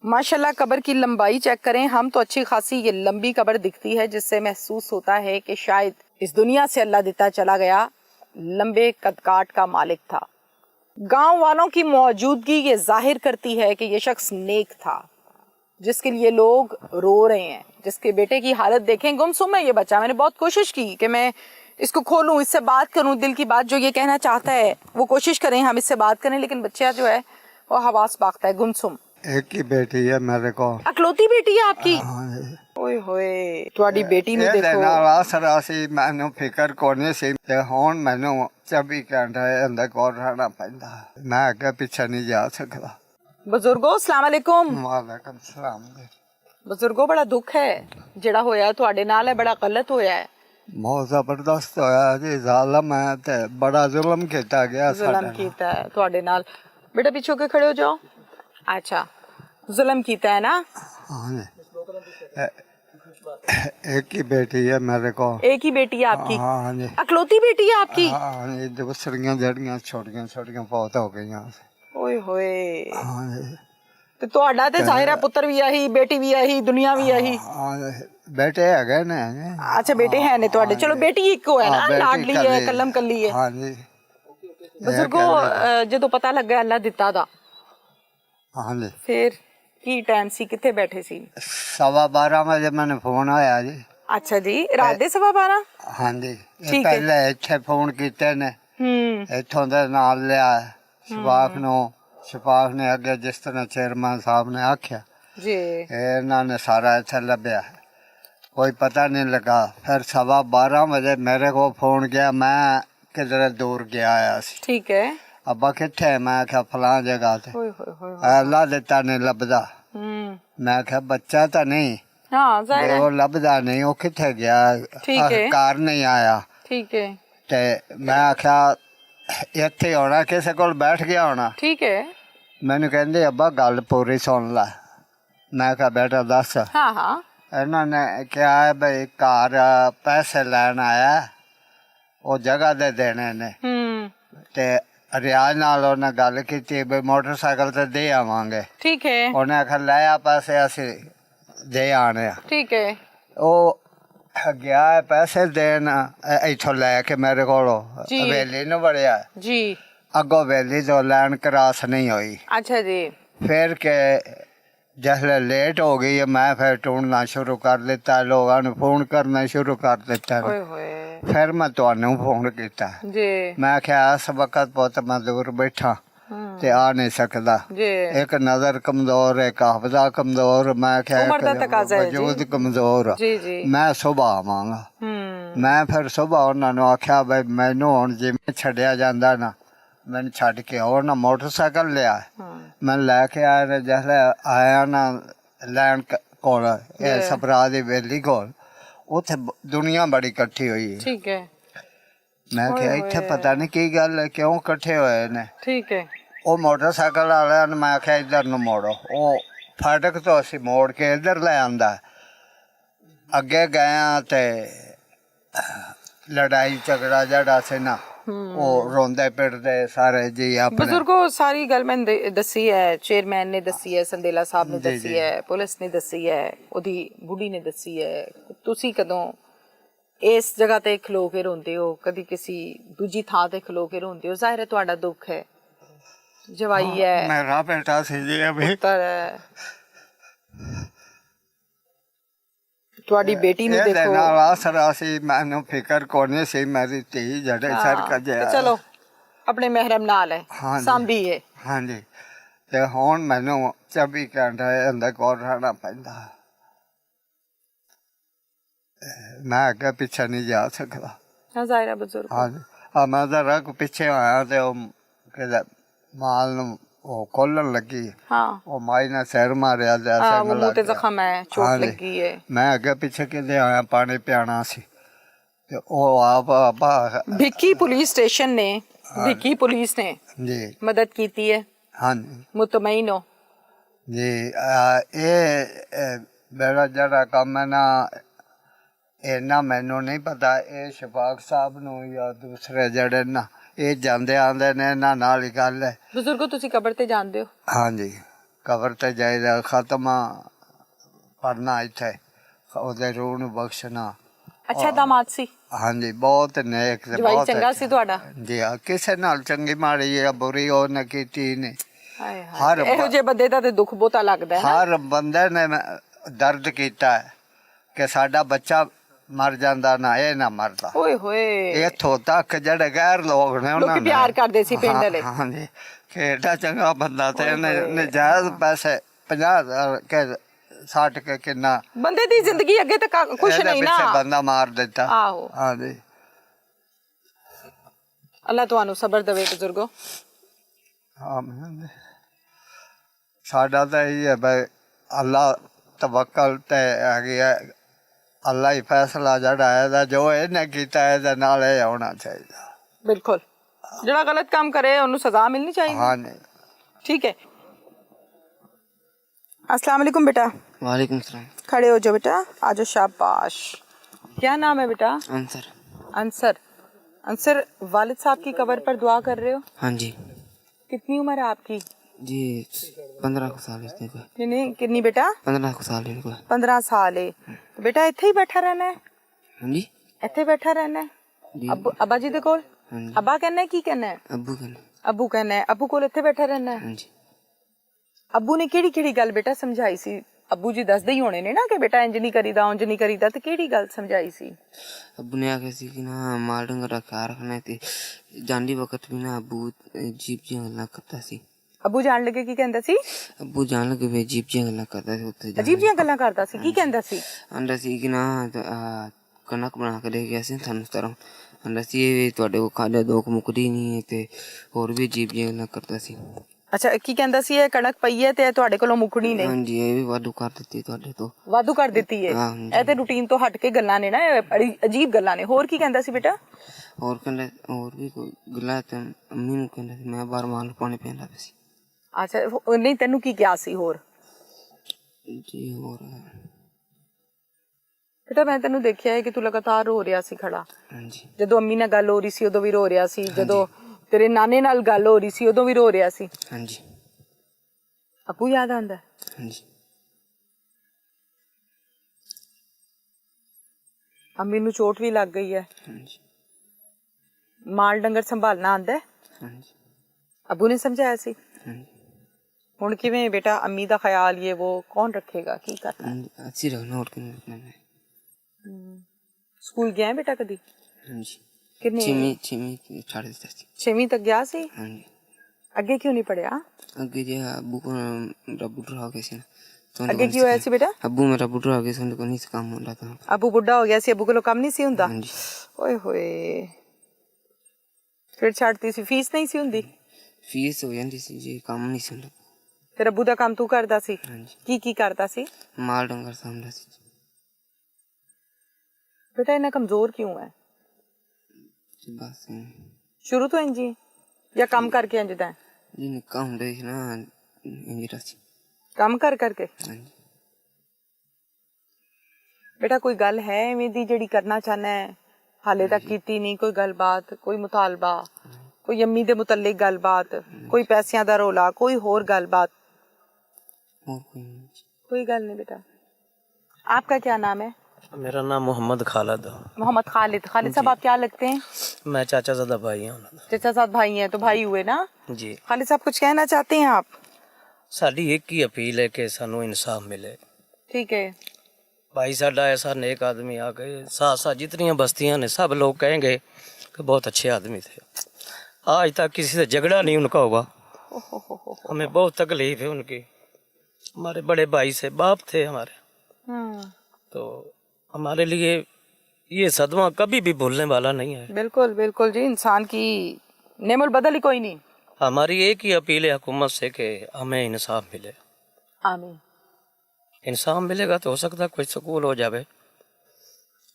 माशाल्लाह कब्र की लंबाई चेक करें हम तो अच्छी खासी ये लंबी कब्र दिखती है जिससे महसूस होता है कि शायद इस दुनिया से अल्लाह देता चला गया लंबे कदकाठ का मालिक था। गांव वालों की मौजूदगी ये जाहिर करती है कि ये शख्स नेक था जिसके लिए लोग रो रहे हैं। जिसके बेटे की हालत देखें, गुमसुम है ये बच्चा। मैंने बहुत कोशिश की कि मैं इसको खोलूं, इससे बात करूं, दिल की बात जो ये कहना चाहता है वो कोशिश करें, हम इससे बात करें, लेकिन बच्चा जो है वो हवास बागता है, गुमसुम। एक ही बेटी है मेरे को। अकलौती बेटी है आपकी? हाँ जी। ओए होए, ਤੁਹਾਡੀ बेटी ਨੂੰ देखो। ਨਾਲ ਆਸਰਾ ਸੀ, ਮੈਨੂੰ ਫਿਕਰ ਕੋਨੇ ਸੀ ਤੇ ਹੁਣ ਮੈਨੂੰ 24 ਘੰਟੇ ਅੰਦਰ ਕੋਲ ਰਹਿਣਾ ਪੈਂਦਾ। ਮੈਂ ਅੱਗੇ ਪਿੱਛੇ ਨਹੀਂ ਜਾ ਸਕਦਾ। ਬਜ਼ੁਰਗੋ अस्सलाम वालेकुम। ਵਾਲੇਕਮ ਸਲਾਮ। ਬਜ਼ੁਰਗੋ ਬੜਾ ਦੁੱਖ ਹੈ ਜਿਹੜਾ ਹੋਇਆ ਤੁਹਾਡੇ ਨਾਲ ਹੈ, ਬੜਾ ਗਲਤ ਹੋਇਆ ਹੈ। ਬਹੁਤ ਜ਼ਬਰਦਸਤ ਹੋਇਆ ਜੀ, ਜ਼ਾਲਮ ਹੈ ਤੇ ਬੜਾ ਜ਼ੁਲਮ ਕੀਤਾ ਗਿਆ ਸਾਡੇ ਨਾਲ। ਜ਼ੁਲਮ ਕੀਤਾ ਹੈ ਤੁਹਾਡੇ ਨਾਲ। बेटा पीछे होके खड़े हो जाओ। अच्छा, जुल्म कीता है ना? हाँ जी। एक ही बेटी है मेरे को। एक ही बेटी है आपकी? हाँ जी। अकलौती बेटी है आपकी? हाँ जी, दूसरियां जड़ियां छोटियां छोटियां बहुत हो गई। ओए होए। हाँ जी। ਤੇ ਤੁਹਾਡਾ ਤੇ ਜ਼ਾਹਿਰਾ ਪੁੱਤਰ ਵੀ ਆਹੀ, ਬੇਟੀ ਵੀ ਆਹੀ, ਦੁਨੀਆ ਵੀ ਆਹੀ। हाँ, बेटे है ने। ਅੱਛਾ ਬੇਟੇ ਹੈ ਨੇ ਤੁਹਾਡੇ। ਚਲੋ ਬੇਟੀ ਇੱਕੋ ਹੈ ਨਾ, ਲਾਡਲੀ ਹੈ, ਕਲਮ ਕੱਲੀ ਹੈ। हाँ जी। ਬਜ਼ੁਰਗੋ ਜਦੋਂ ਪਤਾ ਲੱਗਾ ਅੱਲਾ ਦਿੱਤਾ ਦਾ, हाँ जी, ਫਿਰ ਕੀ ਟਾਈਮ ਸੀ, ਕਿੱਥੇ ਬੈਠੇ ਸੀ? 12:15 ਵਜੇ ਮੈਨੂੰ ਫੋਨ ਆਇਆ ਜੀ। ਅੱਛਾ ਜੀ, ਰਾਤ ਦੇ 12:15? हाँ जी। ठीक है। पहले इत्थे फोन कीते ने, इत्थों दे नाल लिया शफाक ने अगे जिस तरह चेयरमैन साहब ने आख्या जी, इन्होंने सारा इत्थे लभ्या, कोई पता नहीं लगा। फिर 12:15 बजे मेरे को फोन किया, मैं किधर दूर गया आया सी। ठीक है। अब्बा किथे है? मैं आख्या फलां जगह ते। ओए होए होए। अल्लाह दिता नहीं लभदा। मैं आख्या बच्चा तो नहीं, हाँ जाहिर है। वो लभदा नहीं, वो किथे गया? ठीक है। कार नहीं आया। ठीक है। ते मैं आख्या इत्थे होना, किसे कोल बैठ गया होना। ठीक है। मैनू कहंदे अब्बा गल पूरी सुन ला। मैं कहा बेटा दस। हाँ हाँ। इन्होंने क्या है भाई, घर पैसे लैन आया, वो जगह दे देने ने ते रियाज नाल उन्हें गल की भी मोटरसाइकिल ते दे आवांगे। ठीक है। उन्हें आखिर लै आ पैसे, असी दे आने। ठीक है। वो गया है पैसे देन, इथों लैके मेरे को हवेली नूं वड़िया जी। अगो हवेली तो लैन क्रॉस नहीं हुई। अच्छा जी। फिर के जिसले लेट हो गई है, मैं फिर ढूंढना शुरू कर दिता, लोगों ने फोन करना शुरू कर दिता। ओए होए। फिर मैं तुहानू फोन किया। जी। मैं क्या इस वक्त पुत मैं दूर बैठा ते आ नहीं सकता। जी। एक नजर कमजोर, एक हफ्ता कमजोर, मैं क्या उम्र दा तकाजा है जी। वजूद कमजोर। जी जी। मैं सुबह आवांगा। मैं फिर सुबह उन्होंने आख्या भाई मैनू हुण जिवें छड्डिया जांदा ना, मैंने छड्ड के आओ ना। मोटरसाइकिल लिया, मैं लैके आया, जिसले आया ना लैन कोल सपरा दी वेली कोल, उत्थे दुनिया बड़ी इकट्ठी हुई है। ठीक है। मैं क्या इत्थे पता नहीं की गल है, क्यों इकट्ठे होए ने। ठीक है। वो मोटरसाइकिल वाले ने मैं आख्या इधर नूं मोड़ो, वो फाटक तो असी मोड़ के इधर ले आंदा। अगे गया ते लड़ाई झगड़ा जड़ा से ना, वो रोंदे पिटदे सारे जी अपने। बुजुर्गो सारी गल मैंने दसी है, चेयरमैन ने दसी है, संदेला साहब ने दसी है, पुलिस ने दसी है, ओदी बुढ़ी ने दसी है। तुसी कदों इस जगह ते खलो के रोंदे हो, कदी किसी दूजी थां ते खलो के रोंदे हो? जाहिर है तुहाडा दुख है, जवाई है, मेरा बेटा सी जी अभी, पुत्तर है, ਤੁਹਾਡੀ बेटी ਨੂੰ देखो। नाल आसरा सी, मैनू फिकर कोने सी, मेरी धी जड़े सर कजे। चलो अपने महरम नाल है, हाँ जी। सांभी है। हाँ जी। ते हुण मैनू 24 घंटे अंदर कोल रहना पैंदा। मैं अगे पीछे नहीं जा सकता। हाँ जाहिर है बुजुर्ग। हाँ जी। मैं जरा पिछे आया तो माल नूं वो खोलन लगी। हाँ। वो माई ने सिर मारिया, हाँ, वो मुंह ते जख्म है, चोट हाँ लगी है। मैं अगे पीछे किते आया, पानी पियाना सी ते ओ आप भिक्की पुलिस स्टेशन ने, भिक्की पुलिस ने जी मदद कीती है। हाँ जी। मुतमईन हो जी। ये मेरा जरा काम है ना, इन्ना मैनू नहीं पता, ये शफाक साहब नूं या दूसरे जड़े ना ये जांदे आंदे ने, इन्हां नाल ही गल है। बुजुर्गो तुसी कब्र ते जांदे हो? हाँ जी। ਕਬਰ ਤੇ ਜਾਈਦਾ ਖਾਤਮਾ ਪੜਨਾ ਇੱਥੇ ਉਹਦੇ ਰੂਹ ਨੂੰ ਬਖਸ਼ਣਾ। ਅੱਛਾ ਦਾਮਾਦ ਸੀ, ਹਾਂਜੀ ਬਹੁਤ ਨੇਕ ਤੇ ਜਵਾਈ ਬਹੁਤ ਚੰਗਾ ਅੱਛਾ। ਸੀ ਤੁਹਾਡਾ? ਜੀ ਹਾਂ, ਕਿਸੇ ਨਾਲ ਚੰਗੀ ਮਾੜੀ ਜਾਂ ਬੁਰੀ ਉਹਨੇ ਕੀਤੀ ਨਹੀਂ। ਹਾਏ ਹਰ ਹਾਏ, ਇਹੋ ਜਿਹੇ ਬੰਦੇ ਦਾ ਤੇ ਦੁੱਖ ਬਹੁਤਾ ਲੱਗਦਾ ਹੈ ਨਾ। ਹਰ ਬੰਦੇ ਨੇ ਦਰਦ ਕੀਤਾ ਹੈ ਕਿ ਸਾਡਾ ਬੱਚਾ ਮਰ ਜਾਂਦਾ ਨਾ ਇਹ ਨਾ ਮਰਦਾ। ਓਏ ਹੋਏ, ਇੱਥੋਂ ਤੱਕ ਜਿਹੜੇ ਗੈਰ ਲੋਕ ਨੇ ਉਹਨਾਂ ਲੋਕੀ ਨੇ ਪਿਆਰ ਕਰਦੇ ਸੀ ਪਿੰਡ ਵਾਲੇ। ਹਾਂਜੀ ਕਿ ਏਡਾ ਚੰਗਾ ਬੰਦਾ ਤੇ ਓਏ ਉਹਨੇ ਹੋਏ। ਨਜਾਇਜ਼ ਪੈਸੇ 50,000 ਕੇ 60 ਕੇ ਕਿੰਨਾ ਬੰਦੇ ਦੀ ਜ਼ਿੰਦਗੀ ਅੱਗੇ ਤੇ ਕੁਛ ਇਹਦੇ ਨਹੀਂ ਨਾ। ਪਿੱਛੇ ਬੰਦਾ ਮਾਰ ਦਿੱਤਾ। ਆਹੋ, ਹਾਂਜੀ ਅੱਲਾ ਤੁਹਾਨੂੰ ਸਬਰ ਦੇਵੇ ਬਜ਼ੁਰਗੋ। ਆਮੀਨ। ਸਾਡਾ ਤਾਂ ਇਹ ਹੈ ਬਈ ਅੱਲਾ ਤਵੱਕਲ ਤੇ ਹੈਗੀ ਹੈ। ਅੱਲਾ ਹੀ ਫੈਸਲਾ ਜਿਹੜਾ ਇਹਦਾ ਜੋ ਇਹਨੇ ਕੀਤਾ ਇਹਦੇ ਨਾਲ ਇਹ ਹੋਣਾ ਚਾਹੀਦਾ। ਬਿਲਕੁਲ, ਜਿਹੜਾ ਗਲਤ ਕੰਮ ਕਰੇ ਉਹਨੂੰ ਸਜ਼ਾ ਮਿਲਣੀ चाहिए। ਹਾਂਜੀ ठीक है। अस्सलाम वालेकुम बेटा। वालेकुम सलाम। खड़े हो जाओ बेटा, आ जाओ, शाबाश। क्या नाम है बेटा? आंसर। अंसर। अंसर, वालिद साहब की कब्र पर दुआ कर रहे हो? हाँ जी कितनी उम्र है आपकी? जी 15 साल इसने को। कितनी बेटा? 15 साल इनको। 15 साल है तो बेटा ਇੱਥੇ ਹੀ ਬੈਠਾ ਰਹਿਣਾ ਹੈ? हाँ जी ਇੱਥੇ ਬੈਠਾ ਰਹਿਣਾ ਹੈ? जी ਅੱਬਾ ਜੀ ਦੇ ਕੋਲ? हाँ जी ਅੱਬਾ ਕਹਿੰਦਾ ਕੀ ਕਹਿੰਦਾ ਹੈ? अब्बू कहना। ਅੱਬੂ ਕਹਿੰਦਾ ਹੈ, ਅੱਬੂ ਕੋਲ ਇੱਥੇ ਬੈਠਾ ਰਹਿਣਾ ਹੈ? हाँ जी ਅੱਬੂ ਨੇ ਕਿਹੜੀ ਕਿਹੜੀ ਗੱਲ ਬੇਟਾ ਸਮਝਾਈ ਸੀ? ਅੱਬੂ ਜੀ ਦੱਸਦੇ ਹੀ ਹੋਣੇ ਨੇ ਨਾ ਕਿ ਬੇਟਾ ਇੰਜ ਨਹੀਂ ਕਰੀਦਾ, ਉਂਝ ਨਹੀਂ ਕਰੀਦਾ, ਤੇ ਕਿਹੜੀ ਗੱਲ ਸਮਝਾਈ ਸੀ? अब्बू ने आके सी कि ना माल डंगर का ख्याल रखना है। जानी वक्त भी ना अब्बू जीप जी गल्ला करता सी। ਅੱਬੂ ਜਾਣ ਲੱਗੇ ਕੀ ਕਹਿੰਦਾ ਸੀ? अब्बू जान लगे वे जीप जी गल्ला करता सी उत्थे ਅਜੀਬ ਜਿਹੀਆਂ ਗੱਲਾਂ ਕਰਦਾ ਸੀ, ਕੀ ਕਹਿੰਦਾ ਸੀ? आंदा सी कि ना कनक बना के दे गया सी थानू तरह। आंदा सी ये ਤੁਹਾਡੇ ਕੋ ਖਾਦਾ ਦੋ ਮੁਕਦੀ ਨਹੀਂ ਤੇ ਹੋਰ ਵੀ ਅਜੀਬ ਜਿਹੀਆਂ ਗੱਲਾਂ ਕਰਦਾ ਸੀ। ਅੱਛਾ, ਕੀ ਕਹਿੰਦਾ ਸੀ? ਇਹ ਕਣਕ ਪਈ ਹੈ ਤੇ ਇਹ ਤੁਹਾਡੇ ਕੋਲੋਂ ਮੁੱਕਣੀ ਨਹੀਂ, ਹਾਂਜੀ ਇਹ ਵੀ ਵਾਧੂ ਕਰ ਦਿੱਤੀ ਤੁਹਾਡੇ ਤੋਂ। ਵਾਧੂ ਕਰ ਦਿੱਤੀ ਹੈ। ਹਾਂਜੀ। ਇਹ ਤੇ ਰੂਟੀਨ ਤੋਂ ਹਟ ਕੇ ਗੱਲਾਂ ਨੇ ਨਾ, ਇਹ ਬੜੀ ਅਜੀਬ ਗੱਲਾਂ ਨੇ। ਹੋਰ ਕੀ ਕਹਿੰਦਾ ਸੀ ਬੇਟਾ? ਹੋਰ ਕਹਿੰਦਾ ਹੋਰ ਵੀ ਕੋਈ ਗੱਲਾਂ ਤੇ ਅੰਮੀ ਨੂੰ ਕਹਿੰਦਾ ਸੀ ਮੈਂ ਬਾਹਰ ਮਾਲ ਪਾਣੀ ਪੈਂਦਾ ਪਿਆ ਸੀ। ਅੱਛਾ, ਨਹੀਂ ਤੈਨੂੰ ਕੀ ਕਿਹਾ ਸੀ ਹੋਰ? ਜੀ ਹੋਰ ਬੇਟਾ ਮੈਂ ਤੈਨੂੰ ਦੇਖਿਆ ਹੈ ਕਿ ਤੂੰ ਲਗਾਤਾਰ ਰੋ ਰਿਹਾ ਸੀ ਖੜਾ। ਹਾਂਜੀ ਜਦੋਂ ਅੰਮੀ ਨਾਲ ਗੱਲ ਹੋ ਰਹੀ ਸੀ ਉਦੋਂ ਵੀ ਰੋ ਰਿਹਾ ਸੀ, ਜਦੋਂ ਤੇਰੇ ਨਾਨੇ ਨਾਲ ਗੱਲ ਹੋ ਰਹੀ ਸੀ ਉਦੋਂ ਵੀ ਰੋ ਰਿਹਾ ਸੀ। ਹਾਂਜੀ ਅੱਬੂ ਯਾਦ ਆਂਦਾ? ਹਾਂਜੀ ਅੰਮੀ ਨੂੰ ਚੋਟ ਵੀ ਲੱਗ ਗਈ ਹੈ, ਹਾਂਜੀ ਮਾਲ ਡੰਗਰ ਸੰਭਾਲਣਾ ਆਂਦਾ? ਹਾਂਜੀ ਅੱਬੂ ਨੇ ਸਮਝਾਇਆ ਸੀ। ਹਾਂਜੀ ਹੁਣ ਕਿਵੇਂ ਬੇਟਾ ਅੰਮੀ ਦਾ ਖਿਆਲ ਇਹ ਉਹ ਕੌਣ ਰੱਖੇਗਾ, ਕੀ ਕਰਨਾ? ਹਾਂਜੀ ਅੱਛੀ ਰਖਣਾ ਹੋਰ ਕਿਵੇਂ ਰੱਖਣਾ ਮੈਂ। ਸਕੂਲ ਗਿਆ ਬੇਟਾ ਕਦੀ? ਹਾਂਜੀ ਕਿੰਨੇ? ਛੇਵੀਂ ਛੱਡ ਦਿੱਤਾ ਸੀ। 6ਵੀਂ ਤੱਕ ਗਿਆ ਸੀ? ਹਾਂਜੀ ਅੱਗੇ ਕਿਉਂ ਨਹੀਂ ਪੜਿਆ? ਅੱਗੇ ਜੇ ਅੱਬੂ ਕੋ ਮੇਰਾ ਬੁੱਢਾ ਹੋ ਗਿਆ ਸੀ ਨਾ ਤਾਂ ਅੱਗੇ ਕੀ ਹੋਇਆ ਸੀ ਬੇਟਾ? ਅੱਬੂ ਮੇਰਾ ਬੁੱਢਾ ਹੋ ਗਿਆ ਸੀ ਉਹਨੂੰ ਕੋਈ ਨਹੀਂ ਸੀ ਕੰਮ ਹੁੰਦਾ ਤਾਂ। ਅੱਬੂ ਬੁੱਢਾ ਹੋ ਗਿਆ ਸੀ, ਅੱਬੂ ਕੋਲੋਂ ਕੰਮ ਨਹੀਂ ਸੀ ਹੁੰਦਾ? ਹਾਂਜੀ ਓਏ ਹੋਏ, ਫਿਰ ਛੱਡਤੀ ਸੀ? ਫੀਸ ਨਹੀਂ ਸੀ ਹੁੰਦੀ? ਫੀਸ ਹੋ ਜਾਂਦੀ ਸੀ ਜੀ, ਕੰਮ ਨਹੀਂ ਸੀ ਹੁੰਦਾ। ਫਿਰ ਅੱਬੂ ਦਾ ਕੰਮ ਤੂੰ ਕਰਦਾ ਸੀ? ਹਾਂਜੀ ਕੀ ਕਰਦਾ ਸੀ? ਮਾਲ ਡੰਗਰ ਸਾਂਭਦਾ ਸੀ। ਬੇਟਾ ਇੰਨਾ ਕਮਜ਼ੋਰ ਕਿਉਂ ਹੈ? ਬਸ ਸ਼ੁਰੂ ਤੋਂ ਇੰਜ ਹੀ ਜਾਂ ਕੰਮ ਕਰਕੇ ਇੰਜ ਦਾ ਹੈ? ਜੀ ਨਿੱਕਾ ਹੁੰਦਾ ਸੀ ਨਾ ਇੰਜਰਾ ਸੀ। ਕੰਮ ਕਰਕੇ? ਹਾਂਜੀ ਬੇਟਾ ਕੋਈ ਗੱਲ ਹੈ ਐਵੇਂ ਦੀ ਜਿਹੜੀ ਕਰਨਾ ਚਾਹਨਾ ਹੈ, ਹਾਲੇ ਤੱਕ ਕੀਤੀ ਨਹੀਂ? ਕੋਈ ਗੱਲਬਾਤ, ਕੋਈ ਮੁਤਾਲਬਾ, ਕੋਈ ਅੰਮੀ ਦੇ ਮੁਤਲਕ ਗੱਲਬਾਤ, ਕੋਈ ਪੈਸਿਆਂ ਦਾ ਰੋਲਾ, ਕੋਈ ਹੋਰ ਗੱਲਬਾਤ? ਹੋਰ ਕੋਈ ਨਹੀਂ। कोई गल नहीं बेटा। आपका क्या नाम है? मेरा नाम मोहम्मद खालिद। मोहम्मद खालिद। खालिद साहब आप क्या लगते हैं? मैं चाचा ज़्यादा भाई हूँ। चाचा साथ भाई हैं तो भाई हुए ना जी। खालिद साहब कुछ कहना चाहते हैं आप? साड़ी एक ही अपील है कि सानू इंसाफ मिले। ठीक है भाई साडा ऐसा नेक आदमी आ गए, साथ साथ जितनी बस्तियां ने सब लोग कहेंगे कि बहुत अच्छे आदमी थे। आज तक किसी से झगड़ा नहीं उनका हुआ। हमें बहुत तकलीफ है उनकी। हमारे बड़े भाई से बाप थे हमारे, तो हमारे लिए ये सदमा कभी भी भूलने वाला नहीं है। बिल्कुल बिल्कुल जी, इंसान की नेमुल बदल ही कोई नहीं। हमारी एक ही अपील है हुकूमत से कि हमें इंसाफ मिले। आमीन। इंसाफ मिलेगा तो हो सकता है कोई सुकून हो जावे।